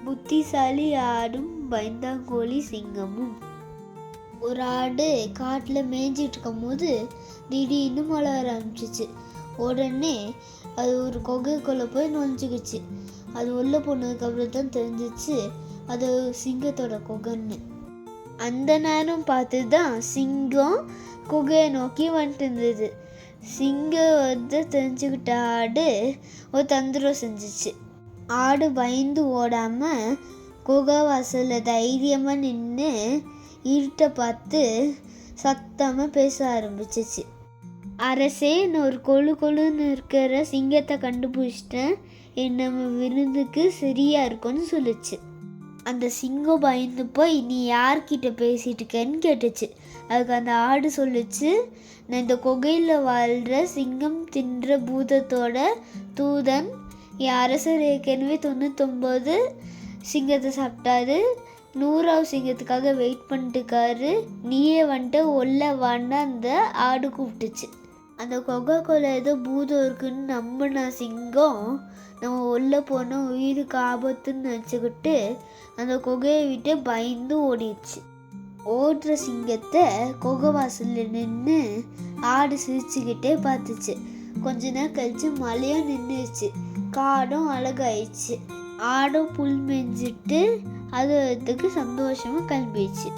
புத்திசாலி ஆடும் பயந்தாங்கோலி சிங்கமும். ஒரு ஆடு காட்டில் மேய்ஞ்சிட்டு இருக்கும் போது திடீர்னு மழை வர ஆரம்பிச்சிச்சு. உடனே அது ஒரு குகைக்குள்ளே போய் நுழைஞ்சிக்கிச்சு. அது உள்ளே போனதுக்கு அப்புறம் தான் தெரிஞ்சிச்சு அது சிங்கத்தோட குகைன்னு. அந்த நேரம் பார்த்து தான் சிங்கம் குகையை நோக்கி வந்துட்டு இருந்தது. சிங்கம் தெரிஞ்சுக்கிட்ட ஆடு ஒரு தந்திரம் செஞ்சிச்சு. ஆடு பயந்து ஓடாம குகை வாசல்ல தைரியமா நின்று இருட்டை பார்த்து சத்தமா பேச ஆரம்பிச்சிச்சு. அரசே, நான் ஒரு கொழுன்னு இருக்கிற சிங்கத்தை கண்டுபிடிச்சிட்டேன். நம்ம விருந்துக்கு சரியா இருக்கும்னு சொல்லிச்சு. அந்த சிங்கம் பயந்து போய் நீ யார்கிட்ட பேசிட்டு இருக்கேன்னு கேட்டுச்சு. அதுக்கு அந்த ஆடு சொல்லிச்சு, நான் இந்த குகையில் வாழ்கிற சிங்கம் தின்ற பூதத்தோட தூதன். என் அரசர் ஏற்கனவே 99 சிங்கத்தை சாப்பிட்டாரு, 100வது சிங்கத்துக்காக வெயிட் பண்ணிட்டுருக்காரு. நீயே வந்துட்டு ஒல்ல வான்னு அந்த ஆடு கூப்பிட்டுச்சு. அந்த குகைக்குள்ள ஏதோ பூதம் இருக்குன்னு நம்பின சிங்கம் நம்ம உள்ளே போனோம் உயிருக்கு ஆபத்துன்னு நினச்சிக்கிட்டு அந்த குகையை விட்டு பயந்து ஓடிடுச்சு. ஓடுற சிங்கத்தை குகை வாசலில் நின்று ஆடு சிரிச்சுக்கிட்டே பார்த்துச்சு. கொஞ்ச நேரம் கழிச்சு மழையும் நின்றுச்சு, காடும் அழகாயிடுச்சு. ஆடும் புல் மேய்ஞ்சிட்டு அதுக்கு சந்தோஷமாக கிளம்பிடுச்சு.